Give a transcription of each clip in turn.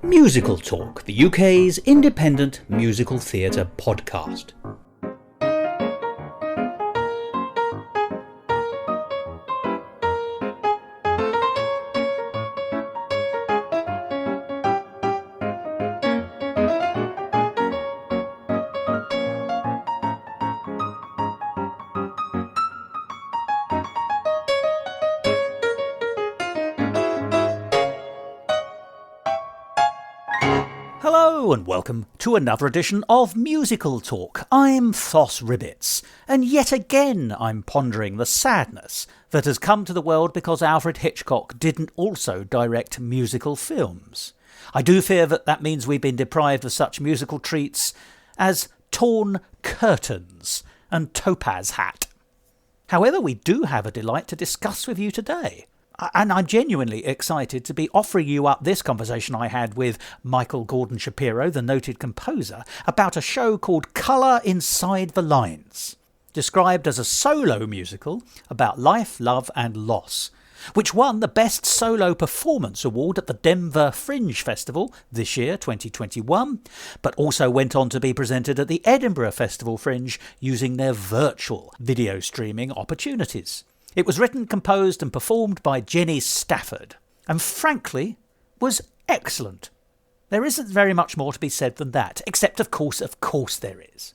Musical Talk, the UK's independent musical theatre podcast. Hello and welcome to another edition of Musical Talk. I'm Thos, and yet again I'm pondering the sadness that has come to the world because Alfred Hitchcock didn't also direct musical films. I do fear that means we've been deprived of such musical treats as Torn Curtains and Topaz Hat. However, we do have a delight to discuss with you today. And I'm genuinely excited to be offering you up this conversation I had with Michael Gordon Shapiro, the noted composer, about a show called Colour Inside the Lines, described as a solo musical about life, love and loss, which won the Best Solo Performance Award at the Denver Fringe Festival this year, 2021, but also went on to be presented at the Edinburgh Festival Fringe using their virtual video streaming opportunities. It was written, composed and performed by Jenny Stafford, and frankly, was excellent. There isn't very much more to be said than that, except of course there is.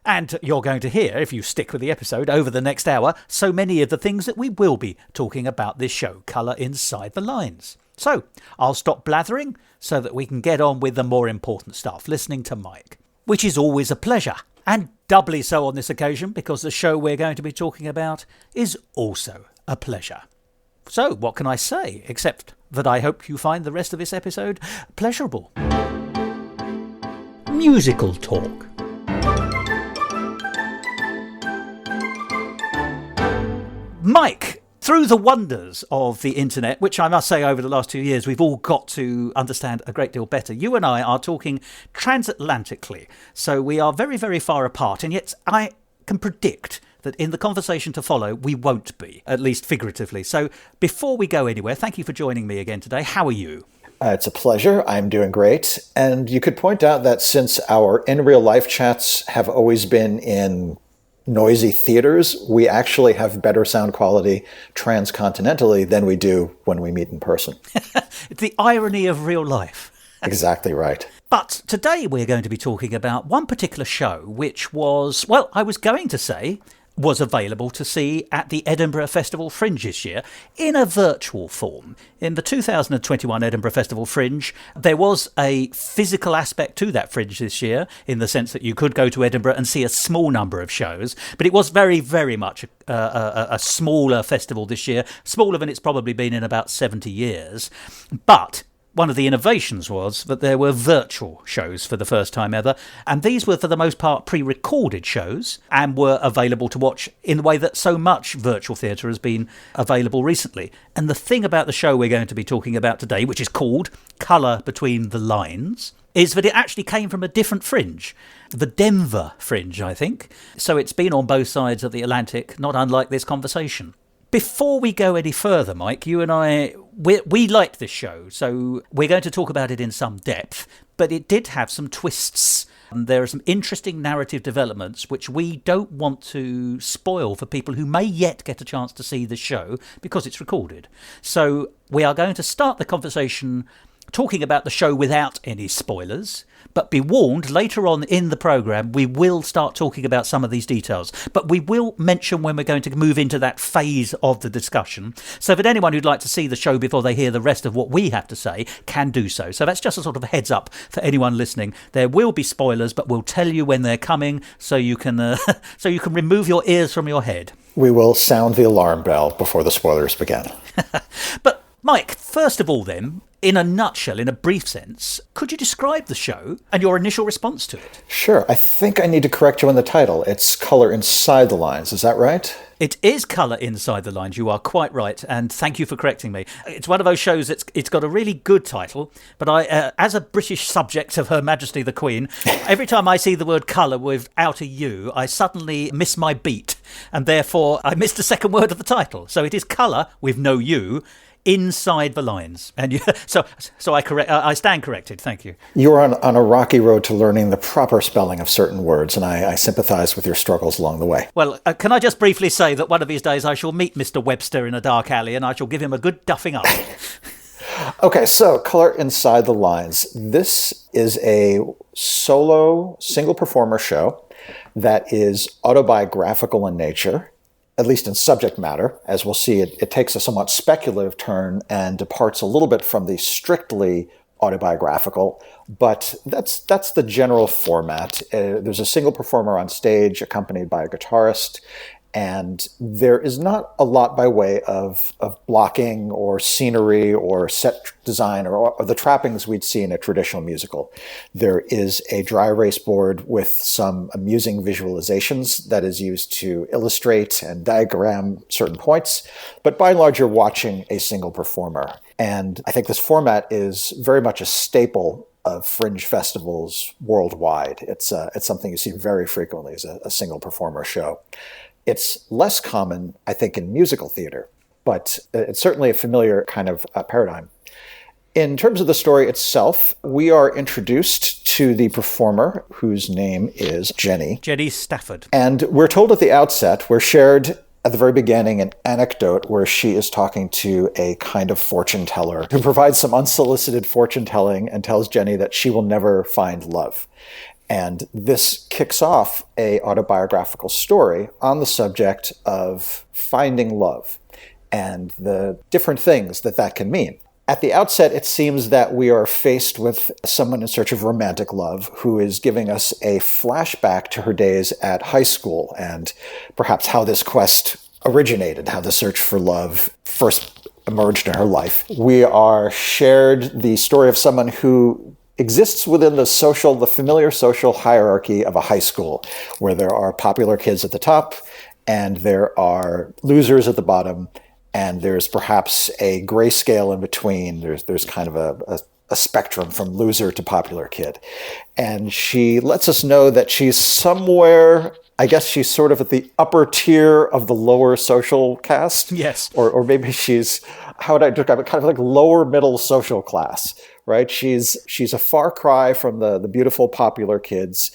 And you're going to hear, if you stick with the episode over the next hour, so many of the things that we will be talking about this show, Colour Inside the Lines. So, I'll stop blathering so that we can get on with the more important stuff, listening to Mike, which is always a pleasure. And doubly so on this occasion because the show we're going to be talking about is also a pleasure. So what can I say except that I hope you find the rest of this episode pleasurable. Musical Talk. Mike, through the wonders of the internet, which I must say over the last 2 years we've all got to understand a great deal better, you and I are talking transatlantically, so we are very, very far apart, and yet I can predict that in the conversation to follow we won't be, at least figuratively. So before we go anywhere, thank you for joining me again today. How are you? It's a pleasure. I'm doing great. And you could point out that since our in real life chats have always been in noisy theaters, we actually have better sound quality transcontinentally than we do when we meet in person. It's the irony of real life. Exactly right. But today we're going to be talking about one particular show which was, well, I was going to say, was available to see at the Edinburgh Festival Fringe this year in a virtual form. In the 2021 Edinburgh Festival Fringe, there was a physical aspect to that Fringe this year, in the sense that you could go to Edinburgh and see a small number of shows, but it was very, very much a smaller festival this year, smaller than it's probably been in about 70 years. But one of the innovations was that there were virtual shows for the first time ever, and these were for the most part pre-recorded shows and were available to watch in the way that so much virtual theatre has been available recently. And the thing about the show we're going to be talking about today, which is called Colour Between the Lines, is that it actually came from a different fringe, the Denver Fringe, I think. So it's been on both sides of the Atlantic, not unlike this conversation. Before we go any further, Mike, you and I, we liked this show, so we're going to talk about it in some depth, but it did have some twists. There are some interesting narrative developments which we don't want to spoil for people who may yet get a chance to see the show because it's recorded. So we are going to start the conversation talking about the show without any spoilers, but be warned, later on in the programme we will start talking about some of these details, but we will mention when we're going to move into that phase of the discussion, so that anyone who'd like to see the show before they hear the rest of what we have to say can do so. So that's just a sort of a heads up for anyone listening. There will be spoilers, but we'll tell you when they're coming so you can remove your ears from your head. We will sound the alarm bell before the spoilers begin. But Mike, first of all then, in a nutshell, in a brief sense, could you describe the show and your initial response to it? Sure. I think I need to correct you on the title. It's Colour Inside the Lines. Is that right? It is Colour Inside the Lines. You are quite right, and thank you for correcting me. It's one of those shows that's it's got a really good title, but I, as a British subject of Her Majesty the Queen, every time I see the word colour without a U, I suddenly miss my beat, and therefore I missed the second word of the title. So it is Colour with no U Inside the lines. And so I stand corrected. Thank you. You're on a rocky road to learning the proper spelling of certain words, and I sympathize with your struggles along the way. Well, can I just briefly say that one of these days I shall meet Mr. Webster in a dark alley and I shall give him a good duffing up. Okay, so Color Inside the Lines. This is a solo, single performer show that is autobiographical in nature, at least in subject matter. As we'll see, it takes a somewhat speculative turn and departs a little bit from the strictly autobiographical, but that's the general format. There's a single performer on stage accompanied by a guitarist, and there is not a lot by way of blocking or scenery or set design or the trappings we'd see in a traditional musical. There is a dry erase board with some amusing visualizations that is used to illustrate and diagram certain points, but by and large you're watching a single performer. And I think this format is very much a staple of fringe festivals worldwide. It's something you see very frequently as a single performer show. It's less common, I think, in musical theater, but it's certainly a familiar kind of paradigm. In terms of the story itself, we are introduced to the performer, whose name is Jenny. Jenny Stafford. And we're told at the outset, we're shared at the very beginning an anecdote where she is talking to a kind of fortune teller who provides some unsolicited fortune telling and tells Jenny that she will never find love. And this kicks off a autobiographical story on the subject of finding love and the different things that can mean. At the outset, it seems that we are faced with someone in search of romantic love who is giving us a flashback to her days at high school and perhaps how this quest originated, how the search for love first emerged in her life. We are shared the story of someone who exists within the familiar social hierarchy of a high school, where there are popular kids at the top and there are losers at the bottom, and there's perhaps a gray scale in between. There's kind of a spectrum from loser to popular kid. And she lets us know that she's somewhere, I guess she's sort of at the upper tier of the lower social caste. Yes. Or maybe she's, how would I describe it, kind of like lower middle social class. Right? She's a far cry from the beautiful popular kids,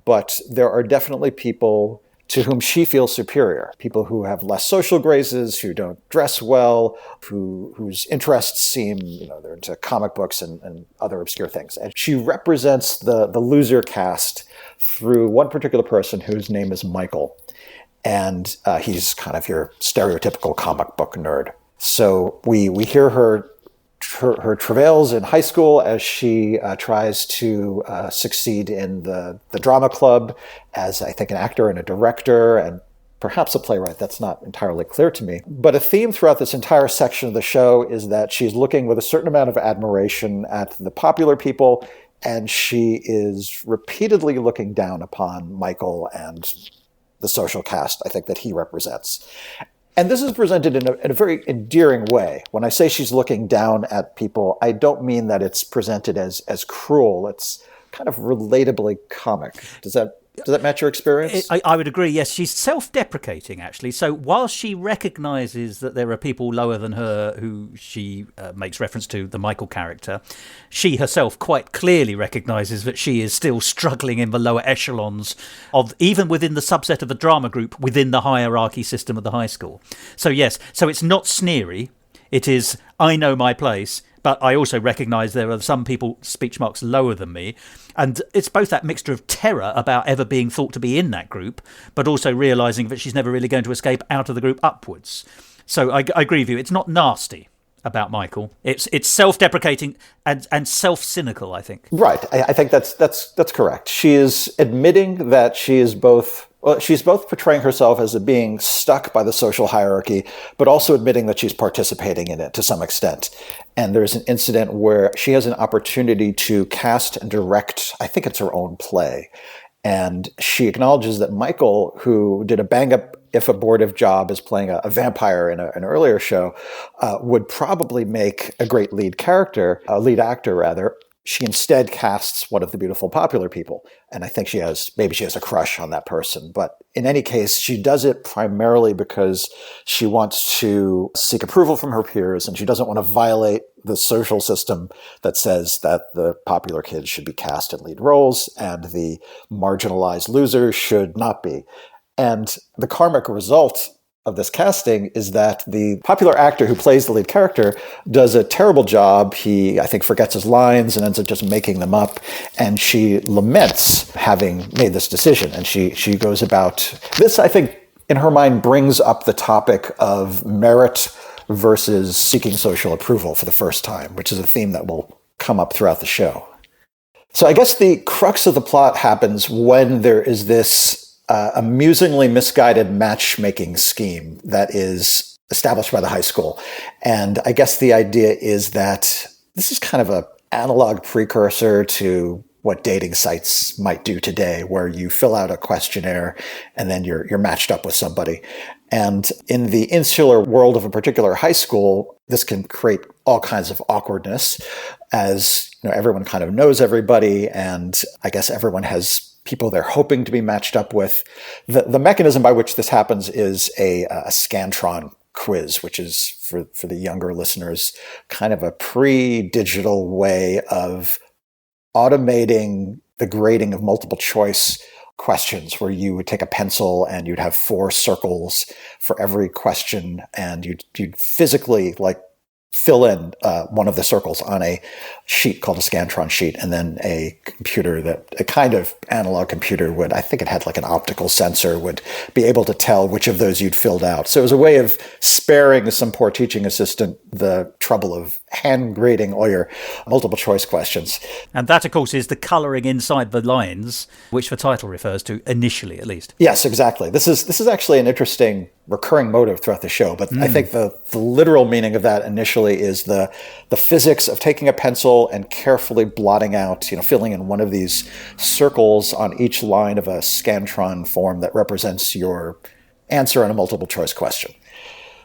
but there are definitely people to whom she feels superior, people who have less social graces, who don't dress well, whose interests seem, they're into comic books and other obscure things. And she represents the loser caste through one particular person whose name is Michael. And he's kind of your stereotypical comic book nerd. So we hear her travails in high school as she tries to succeed in the drama club as, I think, an actor and a director and perhaps a playwright. That's not entirely clear to me. But a theme throughout this entire section of the show is that she's looking with a certain amount of admiration at the popular people, and she is repeatedly looking down upon Michael and the social caste, I think, that he represents. And this is presented in a very endearing way. When I say she's looking down at people, I don't mean that it's presented as cruel. It's kind of relatably comic. Does that match your experience? I would agree, yes. She's self-deprecating, actually. So while she recognises that there are people lower than her who she makes reference to, the Michael character, she herself quite clearly recognises that she is still struggling in the lower echelons of, even within the subset of the drama group, within the hierarchy system of the high school. So yes, so it's not sneery. It is, I know my place, but I also recognise there are some people, speech marks, lower than me. And it's both that mixture of terror about ever being thought to be in that group, but also realising that she's never really going to escape out of the group upwards. So I agree with you. It's not nasty about Michael. It's self-deprecating and self-cynical, I think. Right. I think that's correct. She is admitting that she is both... Well, she's both portraying herself as a being stuck by the social hierarchy, but also admitting that she's participating in it to some extent. And there's an incident where she has an opportunity to cast and direct, I think it's her own play. And she acknowledges that Michael, who did a bang-up, if abortive job as playing a vampire in an earlier show, would probably make a great lead actor, she instead casts one of the beautiful popular people. And I think maybe she has a crush on that person. But in any case, she does it primarily because she wants to seek approval from her peers, and she doesn't want to violate the social system that says that the popular kids should be cast in lead roles and the marginalized losers should not be. And the karmic result of this casting is that the popular actor who plays the lead character does a terrible job. He, I think, forgets his lines and ends up just making them up. And she laments having made this decision. And she goes about this, I think, in her mind, brings up the topic of merit versus seeking social approval for the first time, which is a theme that will come up throughout the show. So I guess the crux of the plot happens when there is this amusingly misguided matchmaking scheme that is established by the high school. And I guess the idea is that this is kind of an analog precursor to what dating sites might do today, where you fill out a questionnaire and then you're matched up with somebody. And in the insular world of a particular high school, this can create all kinds of awkwardness, as everyone kind of knows everybody, and I guess everyone has people they're hoping to be matched up with. The mechanism by which this happens is a Scantron quiz, which is, for the younger listeners, kind of a pre-digital way of automating the grading of multiple choice questions, where you would take a pencil and you'd have 4 circles for every question, and you'd physically fill in one of the circles on a sheet called a Scantron sheet, and then a kind of analog computer would, I think it had like an optical sensor, would be able to tell which of those you'd filled out. So it was a way of sparing some poor teaching assistant the trouble of hand grading all your multiple choice questions. And that, of course, is the colouring inside the lines, which the title refers to, initially at least. Yes, exactly. This is actually an interesting recurring motive throughout the show, but I think the literal meaning of that initially is the physics of taking a pencil and carefully blotting out, filling in one of these circles on each line of a Scantron form that represents your answer on a multiple choice question.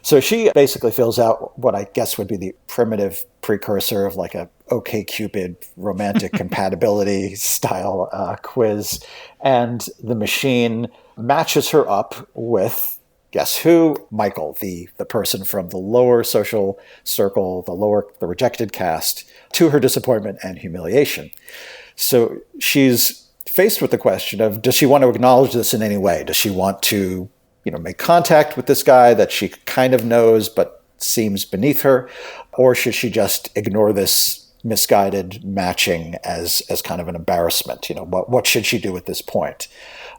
So she basically fills out what I guess would be the primitive precursor of like a OkCupid romantic compatibility style quiz, and the machine matches her up with, guess who? Michael, the person from the lower social circle, the rejected caste, to her disappointment and humiliation. So she's faced with the question of, does she want to acknowledge this in any way? Does she want to, make contact with this guy that she kind of knows but seems beneath her? Or should she just ignore this misguided matching as kind of an embarrassment? What should she do at this point?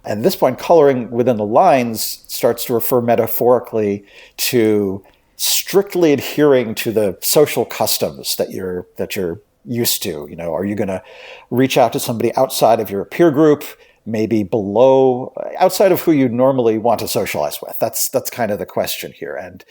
And at this point, coloring within the lines starts to refer metaphorically to strictly adhering to the social customs that you're used to. Are you going to reach out to somebody outside of your peer group, maybe outside of who you normally want to socialize with? That's kind of the question here. And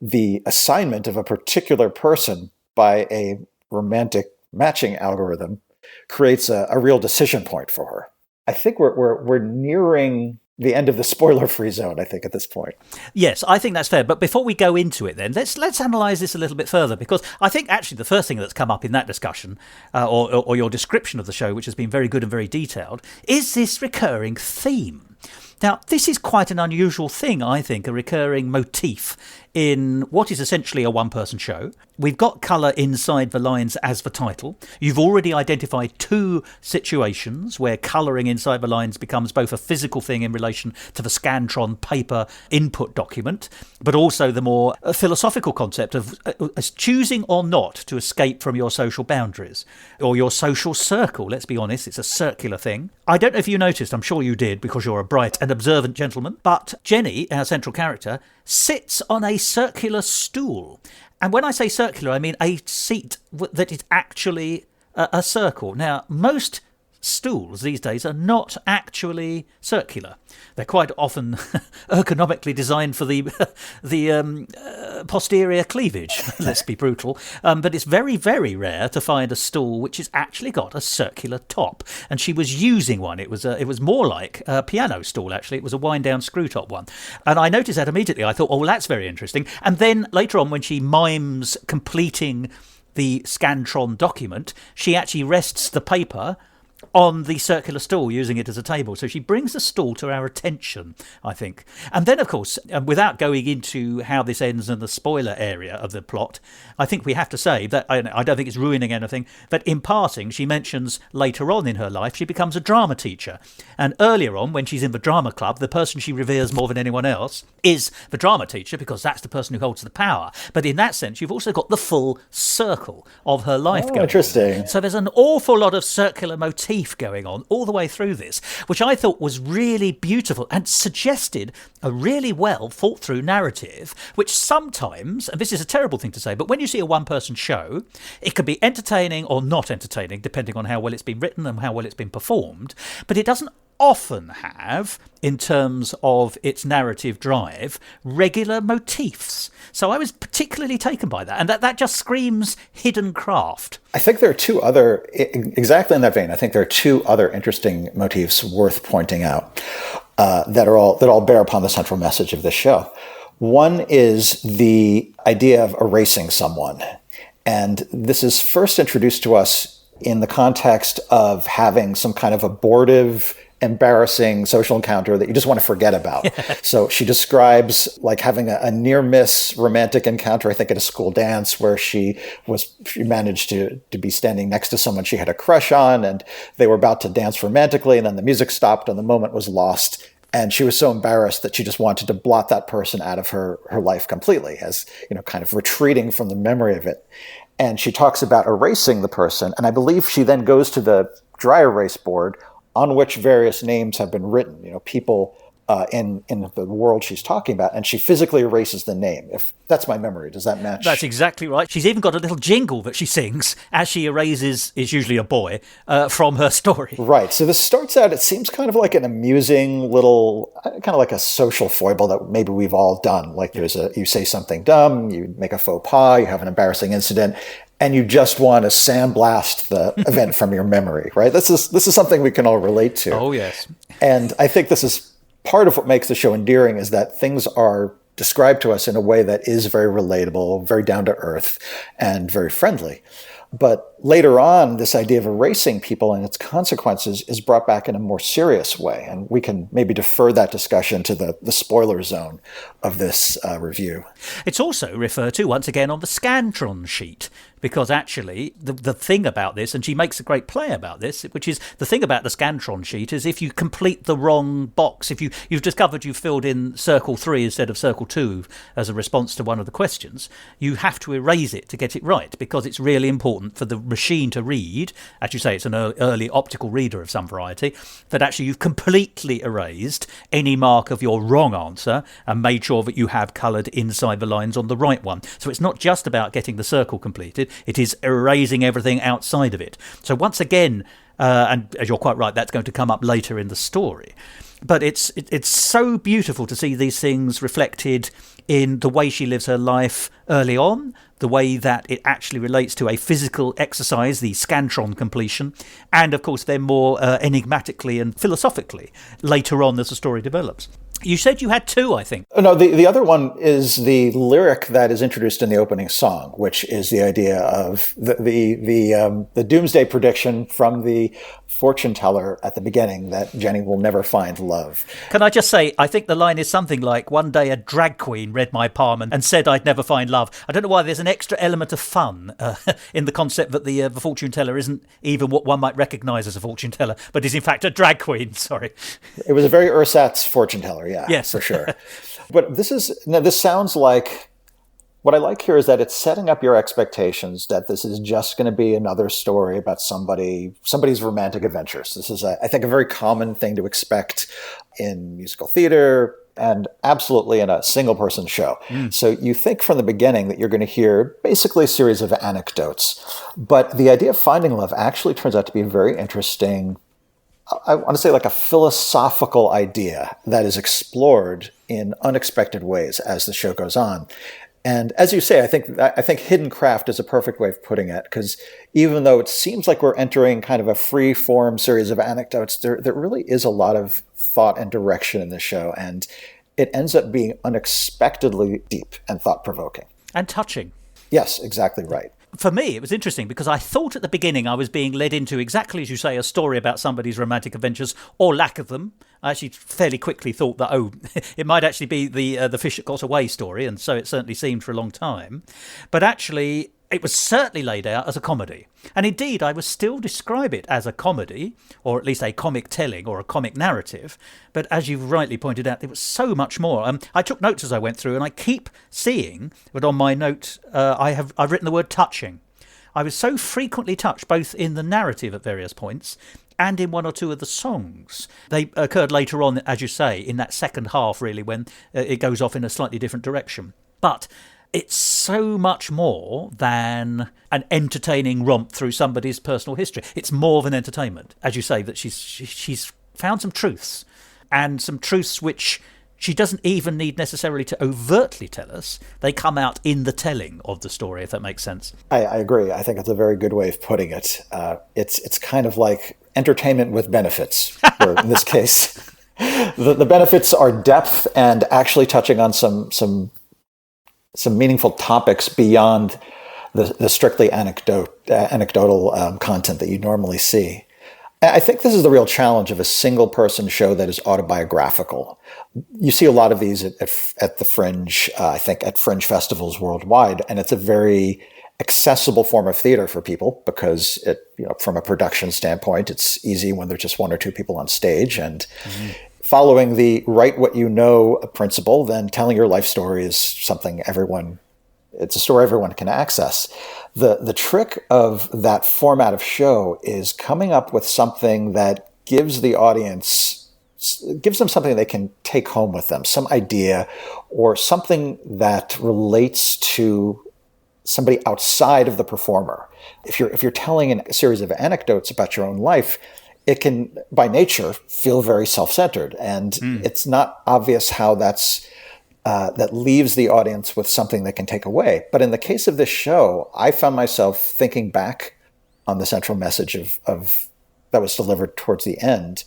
the assignment of a particular person by a romantic matching algorithm creates a real decision point for her. I think we're nearing the end of the spoiler-free zone, I think, at this point. Yes, I think that's fair. But before we go into it then, let's analyse this a little bit further, because I think actually the first thing that's come up in that discussion, or your description of the show, which has been very good and very detailed, is this recurring theme. Now, this is quite an unusual thing, I think, a recurring motif in what is essentially a one-person show. We've got colour inside the lines as the title. You've already identified 2 situations where colouring inside the lines becomes both a physical thing in relation to the Scantron paper input document, but also the more philosophical concept of choosing or not to escape from your social boundaries or your social circle. Let's be honest, it's a circular thing. I don't know if you noticed, I'm sure you did because you're a bright and observant gentleman, but Jenny, our central character, sits on a circular stool. And when I say circular, I mean a seat that is actually a circle. Now, most stools these days are not actually circular. They're quite often ergonomically designed for the posterior cleavage, let's be brutal. But it's very, very rare to find a stool which has actually got a circular top. And she was using one. It was more like a piano stool, actually. It was a wind-down screw-top one. And I noticed that immediately. I thought, oh, well, that's very interesting. And then later on, when she mimes completing the Scantron document, she actually rests the paper on the circular stool, using it as a table. So she brings the stool to our attention, I think. And then, of course, without going into how this ends in the spoiler area of the plot, I think we have to say that, I don't think it's ruining anything, but in passing, she mentions later on in her life, she becomes a drama teacher. And earlier on, when she's in the drama club, the person she reveres more than anyone else is the drama teacher, because that's the person who holds the power. But in that sense, you've also got the full circle of her life going interesting. on. So there's an awful lot of circular motif going on all the way through this, which I thought was really beautiful and suggested a really well thought through narrative, which sometimes, and this is a terrible thing to say, but when you see a one-person show, it can be entertaining or not entertaining, depending on how well it's been written and how well it's been performed, but it doesn't often have, in terms of its narrative drive, regular motifs. So I was particularly taken by that, and that just screams hidden craft. I think there are two other, exactly in that vein, I think there are two other interesting motifs worth pointing out that all bear upon the central message of this show. One is the idea of erasing someone. And this is first introduced to us in the context of having some kind of abortive, embarrassing social encounter that you just want to forget about. So she describes like having a near miss romantic encounter, I think at a school dance, where she managed to be standing next to someone she had a crush on, and they were about to dance romantically, and then the music stopped and the moment was lost. And she was so embarrassed that she just wanted to blot that person out of her life completely, as, kind of retreating from the memory of it. And she talks about erasing the person. And I believe she then goes to the dry erase board on which various names have been written, people in the world she's talking about, and she physically erases the name. If that's my memory, does that match? That's exactly right. She's even got a little jingle that she sings as she erases, it's usually a boy, from her story. Right. So this starts out, it seems kind of like an amusing little, kind of like a social foible that maybe we've all done. Like you say something dumb, you make a faux pas, you have an embarrassing incident, and you just want to sandblast the event from your memory, right? This is something we can all relate to. Oh, yes. And I think this is part of what makes the show endearing, is that things are described to us in a way that is very relatable, very down to earth, and very friendly. But later on, this idea of erasing people and its consequences is brought back in a more serious way. And we can maybe defer that discussion to the spoiler zone of this review. It's also referred to once again on the Scantron sheet, because actually the thing about this, and she makes a great play about this, which is the thing about the Scantron sheet is if you complete the wrong box, if you've discovered you've filled in circle 3 instead of circle 2 as a response to one of the questions, you have to erase it to get it right, because it's really important for the machine to read, as you say, it's an early optical reader of some variety, that actually you've completely erased any mark of your wrong answer and made sure that you have coloured inside the lines on the right one. So it's not just about getting the circle completed, it is erasing everything outside of it. So once again, and as you're quite right, that's going to come up later in the story. But it's so beautiful to see these things reflected in the way she lives her life early on, the way that it actually relates to a physical exercise, the Scantron completion, and of course then more enigmatically and philosophically later on as the story develops. You said you had 2, I think. No, the other one is the lyric that is introduced in the opening song, which is the idea of the doomsday prediction from the fortune teller at the beginning that Jenny will never find love. Can I just say, I think the line is something like, one day a drag queen read my palm and said I'd never find love. I don't know why there's an extra element of fun in the concept that the fortune teller isn't even what one might recognise as a fortune teller, but is in fact a drag queen, sorry. It was a very ersatz fortune teller, yeah, yes, for sure. But this sounds like, what I like here is that it's setting up your expectations that this is just going to be another story about somebody's romantic adventures. This is, I think, a very common thing to expect in musical theater and absolutely in a single-person show. So you think from the beginning that you're going to hear basically a series of anecdotes. But the idea of finding love actually turns out to be a very interesting, I want to say like a philosophical idea that is explored in unexpected ways as the show goes on. And as you say, I think hidden craft is a perfect way of putting it, because even though it seems like we're entering kind of a free-form series of anecdotes, there really is a lot of thought and direction in the show, and it ends up being unexpectedly deep and thought-provoking. And touching. Yes, exactly right. for me, it was interesting because I thought at the beginning I was being led into, exactly as you say, a story about somebody's romantic adventures or lack of them. I actually fairly quickly thought that, it might actually be the fish that got away story, and so it certainly seemed for a long time. But actually, it was certainly laid out as a comedy. And indeed, I would still describe it as a comedy, or at least a comic telling or a comic narrative. But as you've rightly pointed out, there was so much more. I took notes as I went through, and I keep seeing, but on my note, I've written the word touching. I was so frequently touched, both in the narrative at various points and in one or two of the songs. They occurred later on, as you say, in that second half, really, when it goes off in a slightly different direction. But it's so much more than an entertaining romp through somebody's personal history. It's more than entertainment. As you say, that she's found some truths, and some truths which she doesn't even need necessarily to overtly tell us. They come out in the telling of the story, if that makes sense. I agree. I think it's a very good way of putting it. It's kind of like entertainment with benefits, where in this case, the benefits are depth and actually touching on some meaningful topics beyond the strictly anecdotal content that you normally see. I think this is the real challenge of a single person show that is autobiographical. You see a lot of these at the Fringe, I think at Fringe festivals worldwide, and it's a very accessible form of theater for people because from a production standpoint, it's easy when there's just one or two people on stage, and following the write what you know principle, then telling your life story is something it's a story everyone can access. The trick of that format of show is coming up with something that gives the audience, gives them something they can take home with them, some idea or something that relates to somebody outside of the performer. If you're telling a series of anecdotes about your own life, it can, by nature, feel very self-centered, and it's not obvious how that leaves the audience with something they can take away. But in the case of this show, I found myself thinking back on the central message of that was delivered towards the end,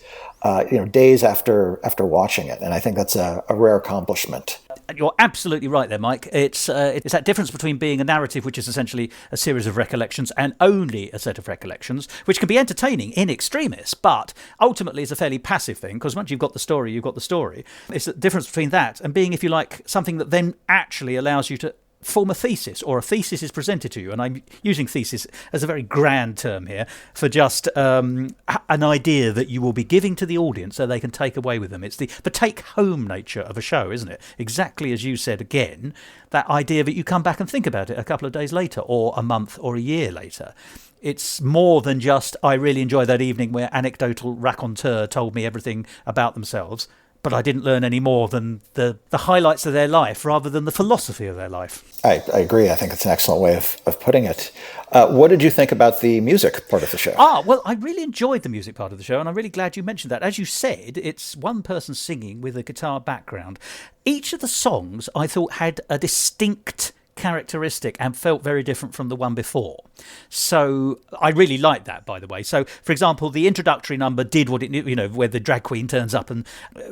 days after watching it, and I think that's a rare accomplishment. You're absolutely right there, Mike. It's that difference between being a narrative, which is essentially a series of recollections, and only a set of recollections, which can be entertaining in extremis, but ultimately is a fairly passive thing, because once you've got the story, you've got the story. It's the difference between that and being, if you like, something that then actually allows you to form a thesis, or a thesis is presented to you, and I'm using thesis as a very grand term here for just an idea that you will be giving to the audience so they can take away with them. It's the take-home nature of a show, isn't it? Exactly as you said again, that idea that you come back and think about it a couple of days later, or a month, or a year later. It's more than just, I really enjoyed that evening where anecdotal raconteur told me everything about themselves, but I didn't learn any more than the highlights of their life rather than the philosophy of their life. I agree. I think it's an excellent way of putting it. What did you think about the music part of the show? Well, I really enjoyed the music part of the show, and I'm really glad you mentioned that. As you said, it's one person singing with a guitar background. Each of the songs, I thought, had a distinct characteristic and felt very different from the one before. So I really liked that, by the way. So, for example, the introductory number did what it, where the drag queen turns up and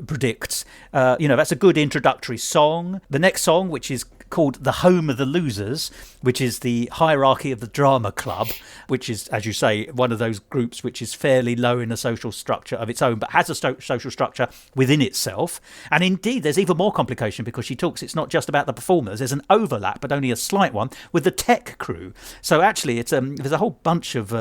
predicts. That's a good introductory song. The next song, which is called The Home of the Losers, which is the hierarchy of the drama club, which is, as you say, one of those groups which is fairly low in a social structure of its own, but has a social structure within itself. And indeed, there's even more complication because she talks, it's not just about the performers, there's an overlap, but only a slight one, with the tech crew. So actually, it's there's a whole bunch of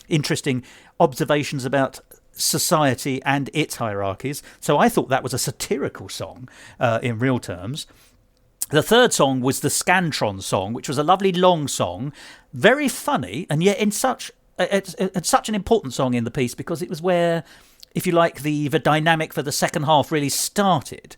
interesting observations about society and its hierarchies. So I thought that was a satirical song in real terms. The third song was the Scantron Song, which was a lovely long song, very funny, and yet it's such an important song in the piece because it was where, if you like, the dynamic for the second half really started.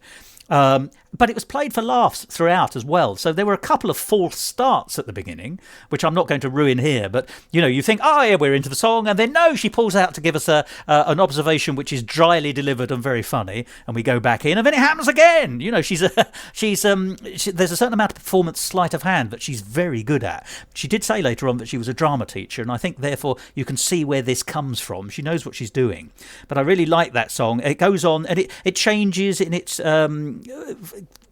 But it was played for laughs throughout as well. So there were a couple of false starts at the beginning, which I'm not going to ruin here. But, you think, oh, yeah, we're into the song. And then, no, she pulls out to give us an observation which is dryly delivered and very funny. And we go back in. And then it happens again. There's a certain amount of performance sleight of hand that she's very good at. She did say later on that she was a drama teacher. And I think, therefore, you can see where this comes from. She knows what she's doing. But I really like that song. It goes on and it changes in its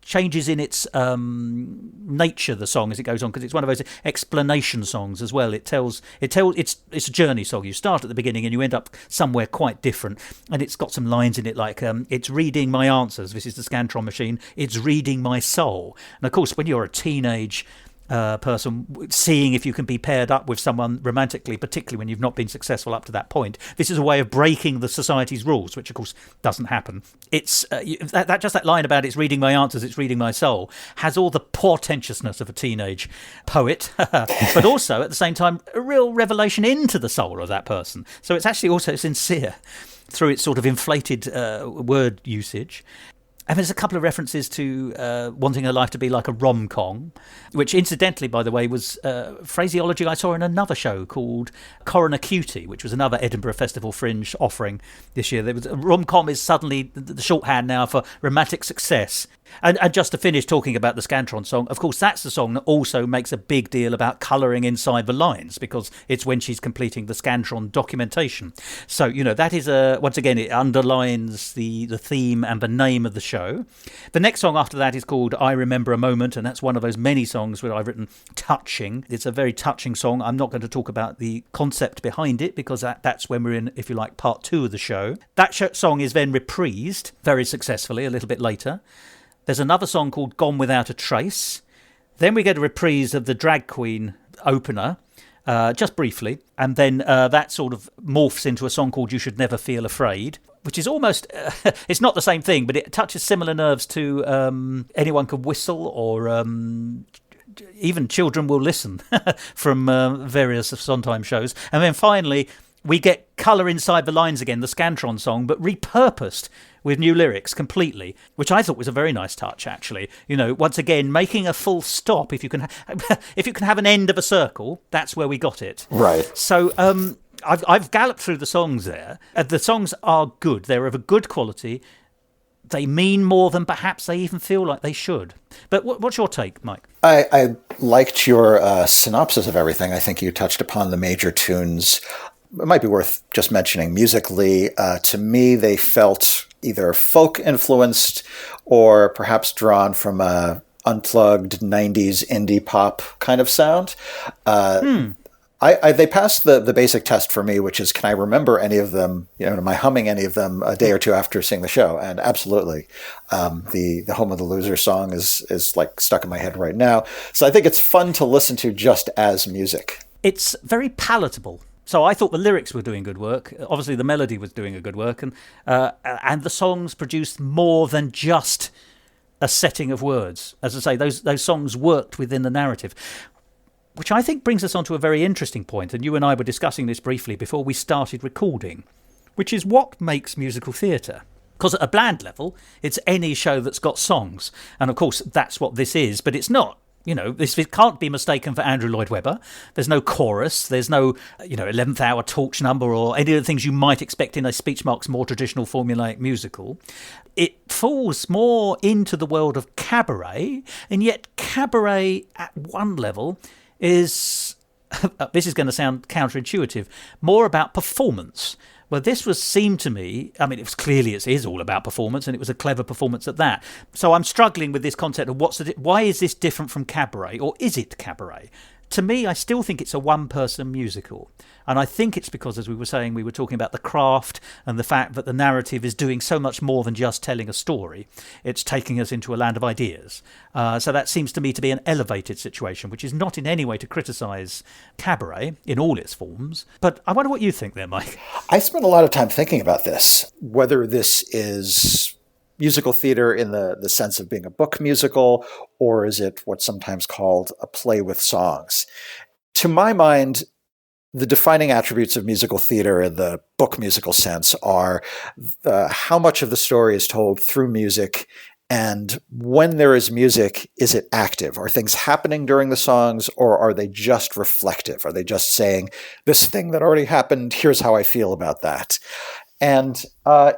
changes in its nature, the song, as it goes on, because it's one of those explanation songs as well. It's a journey song. You start at the beginning and you end up somewhere quite different, and it's got some lines in it like it's reading my answers. This is the Scantron machine. It's reading my soul. And of course, when you're a teenage person, seeing if you can be paired up with someone romantically, particularly when you've not been successful up to that point, this is a way of breaking the society's rules, which of course doesn't happen. It's that line about it's reading my answers, it's reading my soul, has all the portentousness of a teenage poet, but also at the same time a real revelation into the soul of that person. So it's actually also sincere through its sort of inflated word usage. And there's a couple of references to wanting her life to be like a rom-com, which incidentally, by the way, was phraseology I saw in another show called Coroner Cutie, which was another Edinburgh Festival Fringe offering this year. There was rom-com is suddenly the shorthand now for romantic success. And just to finish talking about the Scantron song, of course, that's the song that also makes a big deal about colouring inside the lines, because it's when she's completing the Scantron documentation. So, that is, once again, it underlines the theme and the name of the show. The next song after that is called I Remember a Moment, and that's one of those many songs where I've written touching. It's a very touching song. I'm not going to talk about the concept behind it, because that's when we're in, if you like, part 2 of the show. That song is then reprised very successfully a little bit later. There's another song called Gone Without a Trace. Then we get a reprise of the Drag Queen opener, just briefly. And then that sort of morphs into a song called You Should Never Feel Afraid, which is almost, it's not the same thing, but it touches similar nerves to Anyone Could Whistle, or even Children Will Listen from various Sondheim shows. And then finally, we get Colour Inside the Lines again, the Scantron song, but repurposed with new lyrics completely, which I thought was a very nice touch, actually. Once again, making a full stop. If you can have an end of a circle, that's where we got it. Right. So I've galloped through the songs there. The songs are good. They're of a good quality. They mean more than perhaps they even feel like they should. But what's your take, Mike? I liked your synopsis of everything. I think you touched upon the major tunes. It might be worth just mentioning musically. To me, they felt either folk-influenced or perhaps drawn from a unplugged 90s indie pop kind of sound. They passed the basic test for me, which is, can I remember any of them, am I humming any of them a day or two after seeing the show? And absolutely. The Home of the Loser song is like stuck in my head right now. So I think it's fun to listen to just as music. It's very palatable. So I thought the lyrics were doing good work. Obviously, the melody was doing a good work, and the songs produced more than just a setting of words. As I say, those songs worked within the narrative, which I think brings us on to a very interesting point. And you and I were discussing this briefly before we started recording, which is what makes musical theatre. Because at a bland level, it's any show that's got songs, and of course that's what this is. But it's not. This can't be mistaken for Andrew Lloyd Webber. There's no chorus. There's no, 11th hour torch number or any of the things you might expect in a speech marks more traditional formulaic musical. It falls more into the world of cabaret, and yet cabaret at one level is, this is going to sound counterintuitive, more about performance. Well, this seemed to me, it was clearly it is all about performance, and it was a clever performance at that. So I'm struggling with this concept of why is this different from cabaret, or is it cabaret? To me, I still think it's a one-person musical. And I think it's because, as we were saying, we were talking about the craft and the fact that the narrative is doing so much more than just telling a story. It's taking us into a land of ideas. So that seems to me to be an elevated situation, which is not in any way to criticise cabaret in all its forms. But I wonder what you think there, Mike. I spent a lot of time thinking about this, whether this is musical theater in the sense of being a book musical, or is it what's sometimes called a play with songs? To my mind, the defining attributes of musical theater in the book musical sense are how much of the story is told through music, and when there is music, is it active? Are things happening during the songs, or are they just reflective? Are they just saying, this thing that already happened, here's how I feel about that? And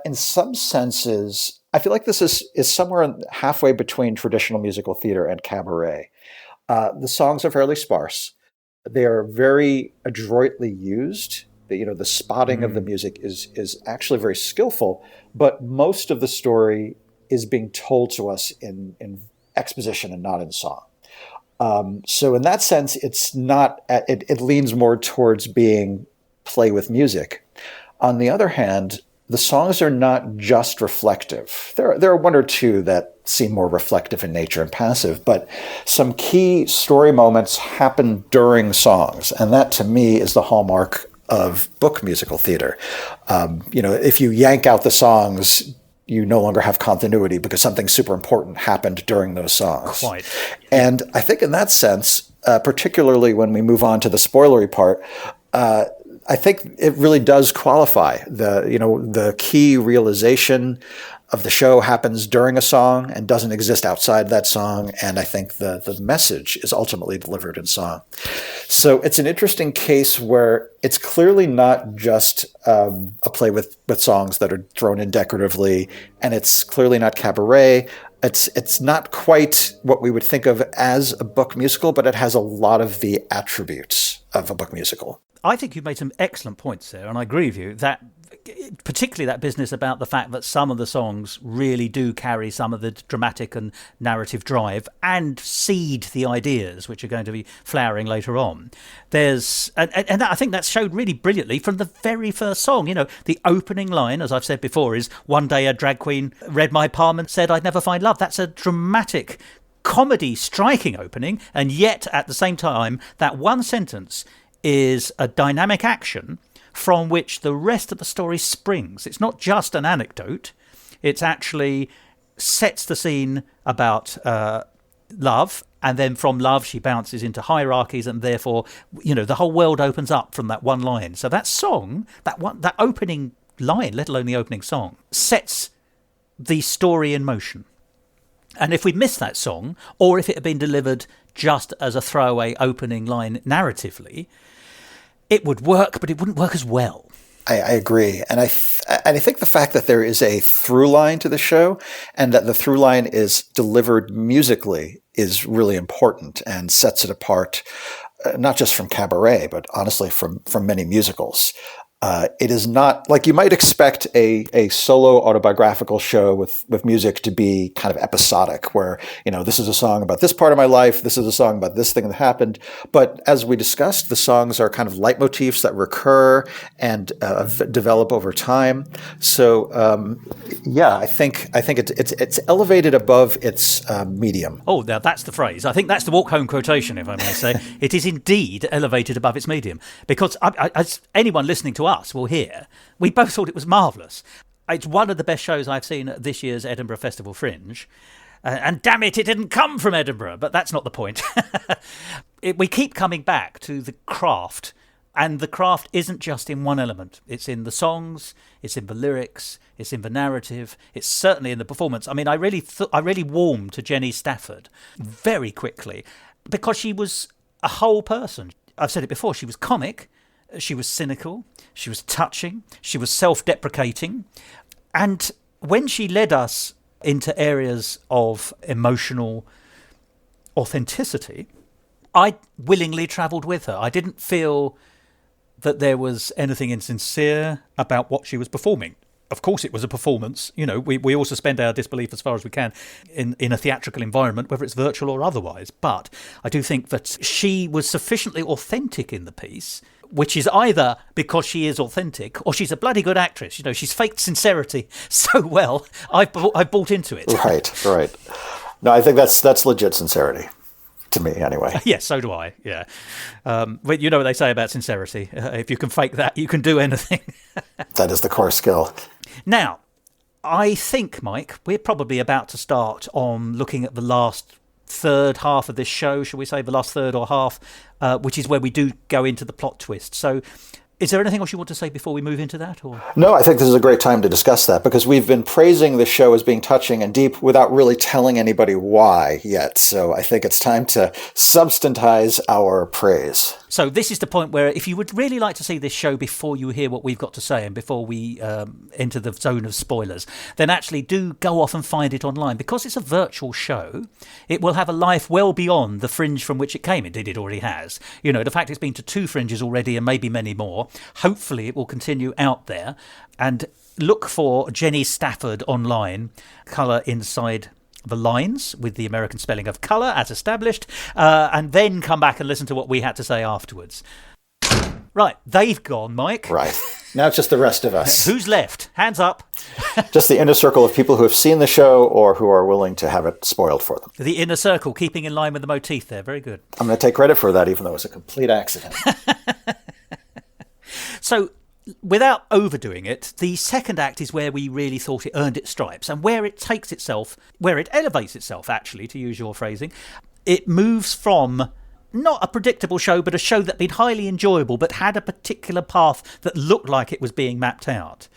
in some senses, I feel like this is somewhere halfway between traditional musical theater and cabaret. The songs are fairly sparse. They are very adroitly used. The spotting of the music is actually very skillful, but most of the story is being told to us in exposition and not in song. So in that sense, it's not. It leans more towards being play with music. On the other hand, the songs are not just reflective. There are one or two that seem more reflective in nature and passive, but some key story moments happen during songs, and that to me is the hallmark of book musical theater. If you yank out the songs, you no longer have continuity because something super important happened during those songs. Quite. And I think in that sense, particularly when we move on to the spoilery part, I think it really does qualify. The key realization of the show happens during a song and doesn't exist outside that song. And I think the message is ultimately delivered in song. So it's an interesting case where it's clearly not just a play with songs that are thrown in decoratively, and it's clearly not cabaret. It's not quite what we would think of as a book musical, but it has a lot of the attributes of a book musical. I think you've made some excellent points there, and I agree with you that particularly that business about the fact that some of the songs really do carry some of the dramatic and narrative drive and seed the ideas which are going to be flowering later on. And I think that's showed really brilliantly from the very first song. The opening line, as I've said before, is "One day a drag queen read my palm and said I'd never find love." That's a dramatic comedy striking opening, and yet at the same time that one sentence is a dynamic action from which the rest of the story springs. It's not just an anecdote. It actually sets the scene about love, and then from love she bounces into hierarchies, and therefore, the whole world opens up from that one line. So that song, that opening line, let alone the opening song, sets the story in motion. And if we missed that song, or if it had been delivered just as a throwaway opening line narratively, it would work, but it wouldn't work as well. I agree. And I think the fact that there is a through line to the show and that the through line is delivered musically is really important and sets it apart, not just from cabaret, but honestly from many musicals. It is not like you might expect a solo autobiographical show with music to be kind of episodic, where, this is a song about this part of my life, this is a song about this thing that happened. But as we discussed, the songs are kind of leitmotifs that recur and develop over time. So, I think it's elevated above its medium. Oh, now that's the phrase. I think that's the walk home quotation, if I may say. It is indeed elevated above its medium, because as anyone listening to us will hear, we both thought it was marvellous. It's one of the best shows I've seen at this year's Edinburgh Festival Fringe. And damn it didn't come from Edinburgh, but that's not the point. We keep coming back to the craft, and the craft isn't just in one element. It's in the songs, it's in the lyrics, it's in the narrative, it's certainly in the performance. I mean, I really warmed to Jenny Stafford very quickly because she was a whole person. I've said it before, she was comic, she was cynical, she was touching, she was self-deprecating. And when she led us into areas of emotional authenticity, I willingly travelled with her. I didn't feel that there was anything insincere about what she was performing. Of course it was a performance. We all suspend our disbelief as far as we can in a theatrical environment, whether it's virtual or otherwise. But I do think that she was sufficiently authentic in the piece, which is either because she is authentic or she's a bloody good actress. She's faked sincerity so well, I've bought into it. Right. No, I think that's legit sincerity. To me, anyway. Yes, so do I, yeah. But you know what they say about sincerity. If you can fake that, you can do anything. That is the core skill. Now, I think, Mike, we're probably about to start on looking at the last third half of this show, shall we say, the last third or half, which is where we do go into the plot twist. So is there anything else you want to say before we move into that? Or? No, I think this is a great time to discuss that because we've been praising the show as being touching and deep without really telling anybody why yet. So I think it's time to substantize our praise. So this is the point where if you would really like to see this show before you hear what we've got to say and before we enter the zone of spoilers, then actually do go off and find it online. Because it's a virtual show, it will have a life well beyond the Fringe from which it came. Indeed, it already has. The fact it's been to 2 Fringes already and maybe many more. Hopefully it will continue out there. And look for Jenny Stafford online, Colour Inside the lines with the American spelling of colour as established, and then come back and listen to what we had to say afterwards. Right, they've gone, Mike. Right. Now it's just the rest of us. Who's left? Hands up. Just the inner circle of people who have seen the show or who are willing to have it spoiled for them. The inner circle, keeping in line with the motif there. Very good. I'm going to take credit for that, even though it was a complete accident. So, without overdoing it, the second act is where we really thought it earned its stripes, and where it elevates itself, actually, to use your phrasing. It moves from not a predictable show, but a show that'd been highly enjoyable, but had a particular path that looked like it was being mapped out.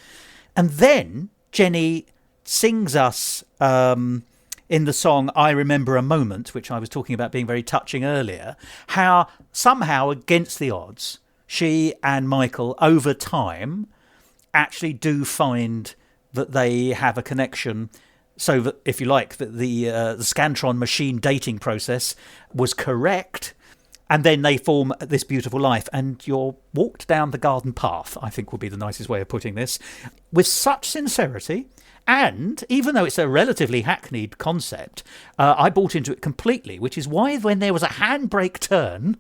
And then Jenny sings us in the song I Remember a Moment, which I was talking about being very touching earlier, how somehow, against the odds, she and Michael, over time, actually do find that they have a connection, so that, if you like, that the Scantron machine dating process was correct, and then they form this beautiful life. And you're walked down the garden path, I think would be the nicest way of putting this, with such sincerity. And even though it's a relatively hackneyed concept, I bought into it completely, which is why when there was a handbrake turn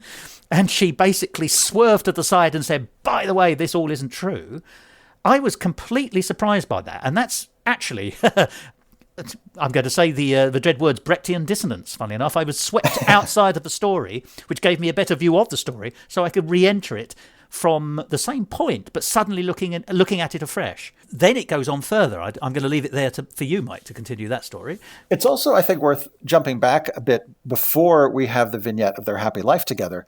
and she basically swerved to the side and said, by the way, this all isn't true, I was completely surprised by that. And that's actually, I'm going to say the dread words, Brechtian dissonance, funnily enough. I was swept outside of the story, which gave me a better view of the story, so I could re-enter it from the same point, but suddenly looking at it afresh. Then it goes on further. I'm going to leave it there for you, Mike, to continue that story. It's also, I think, worth jumping back a bit before we have the vignette of their happy life together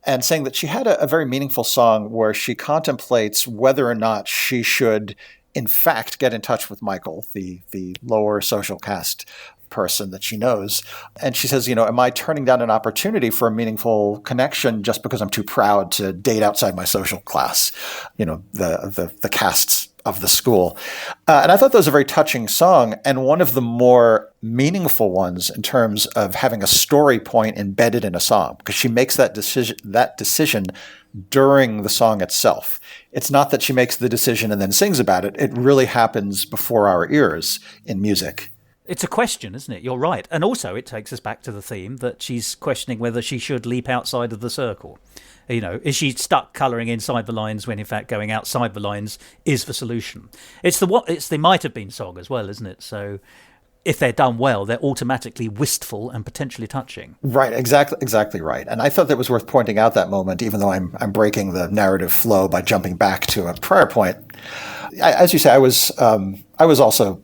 and saying that she had a very meaningful song where she contemplates whether or not she should, in fact, get in touch with Michael, the lower social caste person that she knows. And she says, am I turning down an opportunity for a meaningful connection just because I'm too proud to date outside my social class, the castes of the school. And I thought that was a very touching song, and one of the more meaningful ones in terms of having a story point embedded in a song, because she makes that decision during the song itself. It's not that she makes the decision and then sings about it. It really happens before our ears in music. It's a question, isn't it? You're right. And also it takes us back to the theme that she's questioning whether she should leap outside of the circle. Is she stuck colouring inside the lines when in fact going outside the lines is the solution? It's the might have been song as well, isn't it? So if they're done well, they're automatically wistful and potentially touching. Right, exactly right. And I thought that was worth pointing out that moment, even though I'm breaking the narrative flow by jumping back to a prior point. As you say, I was also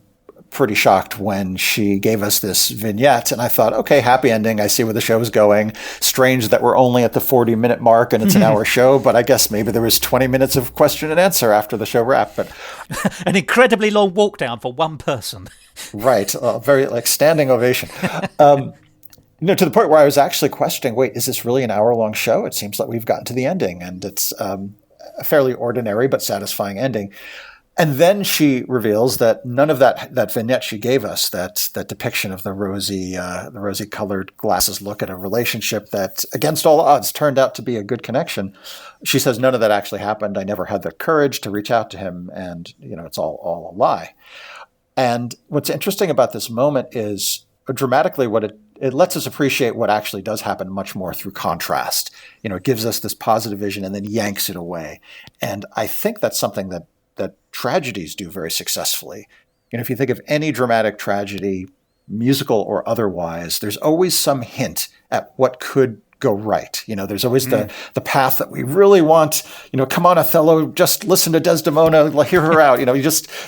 pretty shocked when she gave us this vignette, and I thought, okay, happy ending. I see where the show's going. Strange that we're only at the 40-minute mark and it's an hour show, but I guess maybe there was 20 minutes of question and answer after the show wrapped. But an incredibly long walk down for one person. Right, very standing ovation. To the point where I was actually questioning, wait, is this really an hour-long show? It seems like we've gotten to the ending, and it's a fairly ordinary but satisfying ending. And then she reveals that none of that vignette she gave us, that depiction of the rosy-colored glasses look at a relationship that, against all odds, turned out to be a good connection. She says none of that actually happened. I never had the courage to reach out to him, and it's all a lie. And what's interesting about this moment is dramatically what it lets us appreciate what actually does happen much more through contrast. It gives us this positive vision and then yanks it away. And I think that's something that tragedies do very successfully. If you think of any dramatic tragedy, musical or otherwise, there's always some hint at what could go right. There's always the path that we really want. Come on, Othello, just listen to Desdemona, hear her out.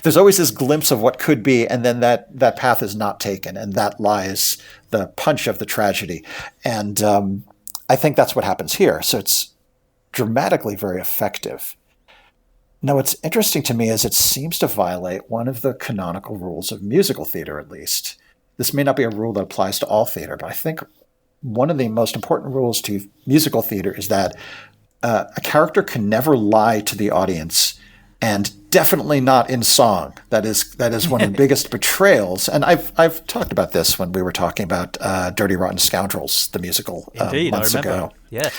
There's always this glimpse of what could be, and then that path is not taken, and that lies the punch of the tragedy. And I think that's what happens here. So it's dramatically very effective. Now, what's interesting to me is it seems to violate one of the canonical rules of musical theater, at least. This may not be a rule that applies to all theater, but I think one of the most important rules to musical theater is that a character can never lie to the audience, and definitely not in song. That is one of the biggest betrayals. And I've talked about this when we were talking about Dirty Rotten Scoundrels, the musical, Indeed, months I remember. ago. Yeah.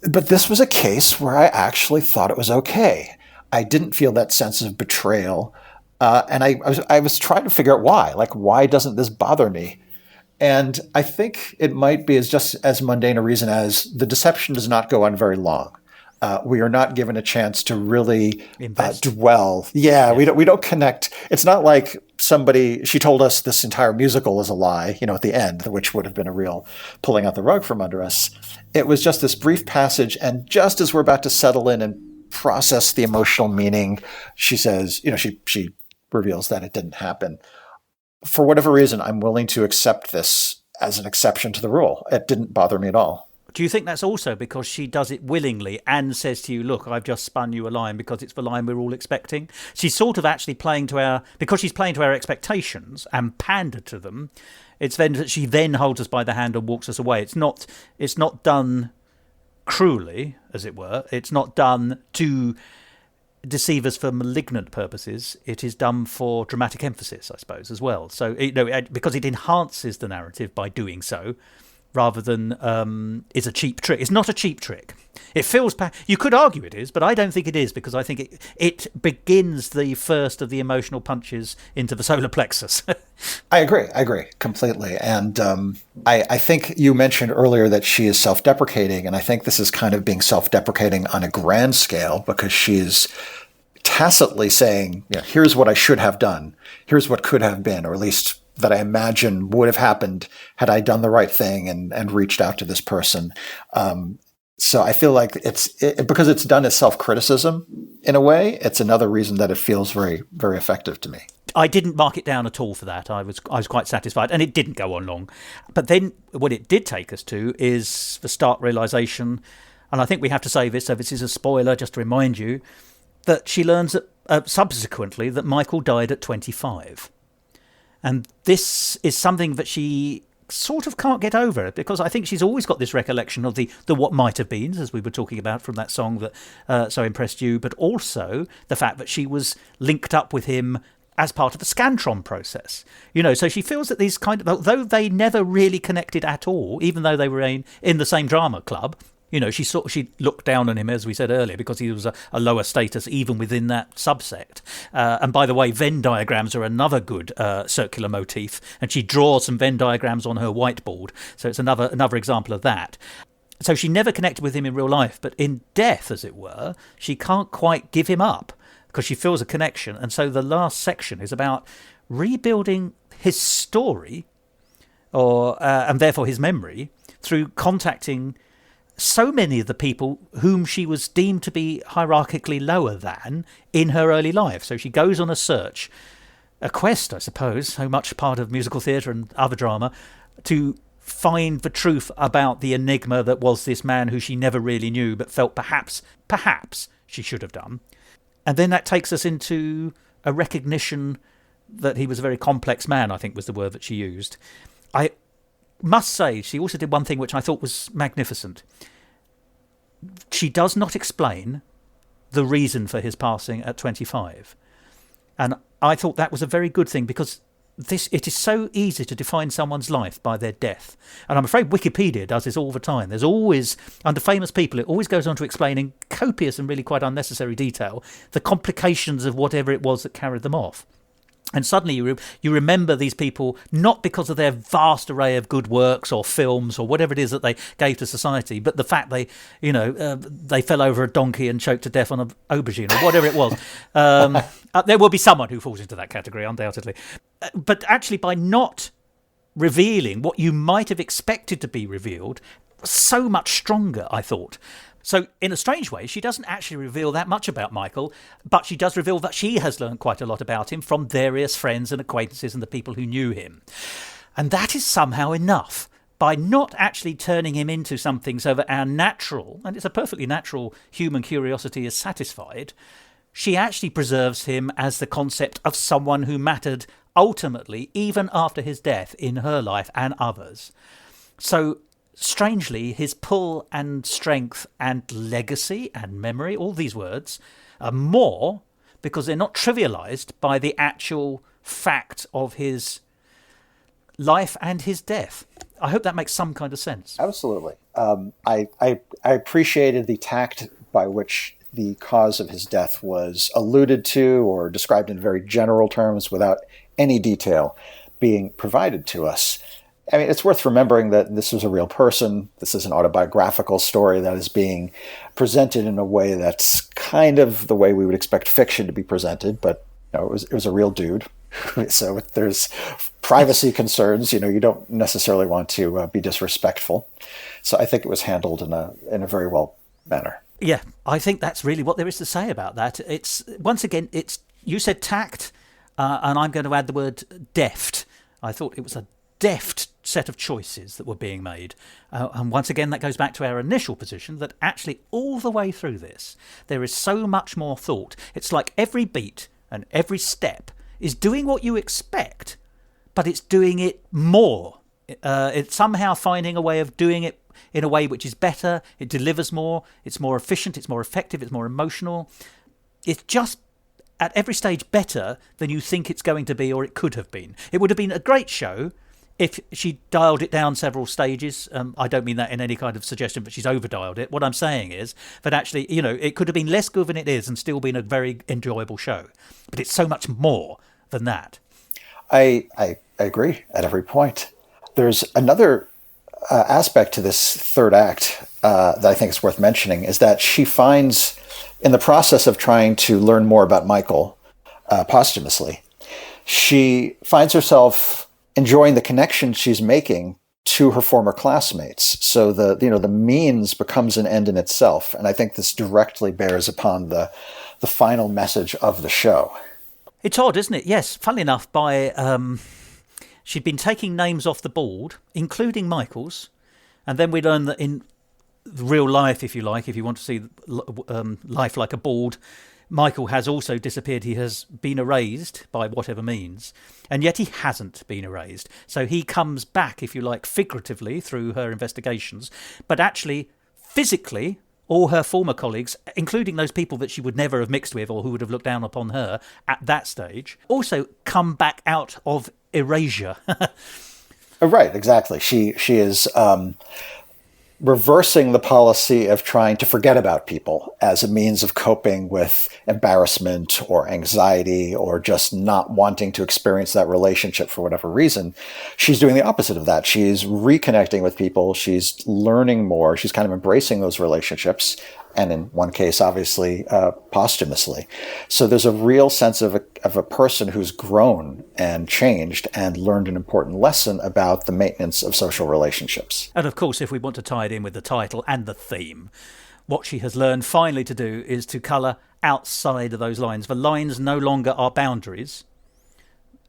But this was a case where I actually thought it was okay. I didn't feel that sense of betrayal. And I was trying to figure out why. Like, why doesn't this bother me? And I think it might be as just as mundane a reason as the deception does not go on very long. We are not given a chance to really dwell. Yeah, we don't connect. It's not like she told us this entire musical is a lie, at the end, which would have been a real pulling out the rug from under us. It was just this brief passage, and just as we're about to settle in and process the emotional meaning, she says, she reveals that it didn't happen. For whatever reason, I'm willing to accept this as an exception to the rule. It didn't bother me at all. Do you think that's also because she does it willingly and says to you, look, I've just spun you a line because it's the line we're all expecting? She's sort of actually because she's playing to our expectations and pandered to them, it's then that she then holds us by the hand and walks us away. It's not done cruelly, as it were. It's not done to deceive us for malignant purposes. It is done for dramatic emphasis, I suppose, as well. So, because it enhances the narrative by doing so, rather than is a cheap trick. It's not a cheap trick. It feels... You could argue it is, but I don't think it is, because I think it begins the first of the emotional punches into the solar plexus. I agree completely. And I think you mentioned earlier that she is self-deprecating, and I think this is kind of being self-deprecating on a grand scale, because she's tacitly saying, here's what I should have done. Here's what could have been, or at least that I imagine would have happened had I done the right thing and reached out to this person. So I feel like because it's done as self-criticism in a way, it's another reason that it feels very, very effective to me. I didn't mark it down at all for that. I was quite satisfied, and it didn't go on long. But then what it did take us to is the stark realisation, and I think we have to say this, so this is a spoiler just to remind you, that she learns subsequently that Michael died at 25. And this is something that she sort of can't get over, because I think she's always got this recollection of the what might have been, as we were talking about from that song that so impressed you, but also the fact that she was linked up with him as part of the Scantron process. So she feels that these although they never really connected at all, even though they were in the same drama club, she looked down on him, as we said earlier, because he was a lower status even within that subsect. And by the way, Venn diagrams are another good circular motif, and she draws some Venn diagrams on her whiteboard. So it's another example of that. So she never connected with him in real life, but in death, as it were, she can't quite give him up because she feels a connection. And so the last section is about rebuilding his story, and therefore his memory, through contacting so many of the people whom she was deemed to be hierarchically lower than in her early life. So she goes on a search, a quest, I suppose, so much part of musical theatre and other drama, to find the truth about the enigma that was this man who she never really knew, but felt perhaps she should have done. And then that takes us into a recognition that he was a very complex man, I think was the word that she used. I must say, she also did one thing which I thought was magnificent. She does not explain the reason for his passing at 25. And I thought that was a very good thing, because it is so easy to define someone's life by their death. And I'm afraid Wikipedia does this all the time. There's always, under famous people, it always goes on to explain in copious and really quite unnecessary detail the complications of whatever it was that carried them off. And suddenly you remember these people not because of their vast array of good works or films or whatever it is that they gave to society, but the fact they fell over a donkey and choked to death on an aubergine or whatever it was. There will be someone who falls into that category, undoubtedly. But actually, by not revealing what you might have expected to be revealed, so much stronger, I thought. So in a strange way, she doesn't actually reveal that much about Michael, but she does reveal that she has learned quite a lot about him from various friends and acquaintances and the people who knew him. And that is somehow enough. By not actually turning him into something so that our natural, and it's a perfectly natural human curiosity, is satisfied, she actually preserves him as the concept of someone who mattered ultimately, even after his death, in her life and others. So strangely, his pull and strength and legacy and memory, all these words, are more because they're not trivialised by the actual fact of his life and his death. I hope that makes some kind of sense. Absolutely. I appreciated the tact by which the cause of his death was alluded to or described in very general terms without any detail being provided to us. I mean, it's worth remembering that this was a real person. This is an autobiographical story that is being presented in a way that's kind of the way we would expect fiction to be presented, but it was a real dude. So if there's privacy concerns, you don't necessarily want to be disrespectful. So I think it was handled in a very well manner. Yeah, I think that's really what there is to say about that. It's once again, you said tact, and I'm going to add the word deft. I thought it was a deft set of choices that were being made. And once again, that goes back to our initial position that actually all the way through this, there is so much more thought. It's like every beat and every step is doing what you expect, but it's doing it more. It's somehow finding a way of doing it in a way which is better. It delivers more. It's more efficient. It's more effective. It's more emotional. It's just at every stage better than you think it's going to be or it could have been. It would have been a great show if she dialed it down several stages. I don't mean that in any kind of suggestion, but she's over-dialed it. What I'm saying is that actually, it could have been less good than it is and still been a very enjoyable show. But it's so much more than that. I agree at every point. There's another aspect to this third act that I think is worth mentioning, is that she finds, in the process of trying to learn more about Michael posthumously, she finds herself enjoying the connection she's making to her former classmates. So the means becomes an end in itself. And I think this directly bears upon the final message of the show. It's odd, isn't it? Yes. Funnily enough, she'd been taking names off the board, including Michael's. And then we learn that in real life, if you like, if you want to see life like a board, Michael has also disappeared. He has been erased by whatever means, and yet he hasn't been erased. So he comes back, if you like, figuratively through her investigations, but actually physically all her former colleagues, including those people that she would never have mixed with or who would have looked down upon her at that stage, also come back out of erasure. Right, exactly. She is reversing the policy of trying to forget about people as a means of coping with embarrassment or anxiety or just not wanting to experience that relationship for whatever reason. She's doing the opposite of that. She's reconnecting with people. She's learning more. She's kind of embracing those relationships. And in one case, obviously, posthumously. So there's a real sense of a person who's grown and changed and learned an important lesson about the maintenance of social relationships. And of course, if we want to tie it in with the title and the theme, what she has learned finally to do is to colour outside of those lines. The lines no longer are boundaries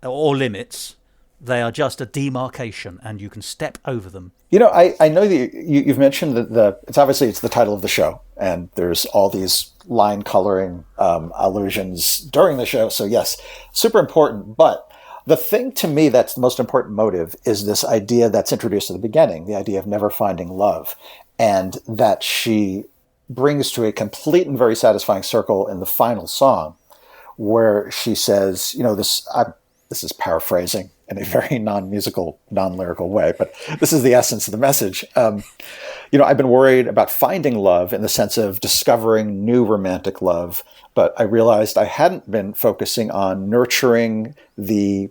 or limits. They are just a demarcation, and you can step over them. I know that you've mentioned that it's the title of the show, and there's all these line coloring allusions during the show. So yes, super important. But the thing to me that's the most important motive is this idea that's introduced at the beginning, the idea of never finding love, and that she brings to a complete and very satisfying circle in the final song, where she says, this is paraphrasing in a very non-musical, non-lyrical way, but this is the essence of the message. I've been worried about finding love in the sense of discovering new romantic love, but I realized I hadn't been focusing on nurturing the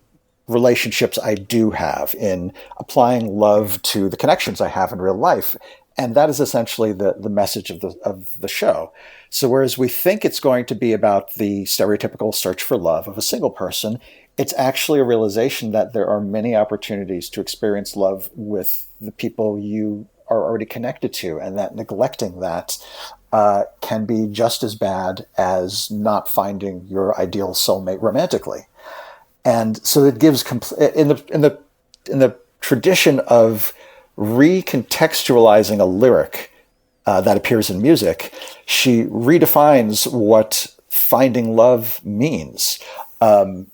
relationships I do have, in applying love to the connections I have in real life. And that is essentially the message of the show. So whereas we think it's going to be about the stereotypical search for love of a single person, it's actually a realization that there are many opportunities to experience love with the people you are already connected to, and that neglecting that can be just as bad as not finding your ideal soulmate romantically. And so it gives in the tradition of recontextualizing a lyric that appears in music, she redefines what finding love means.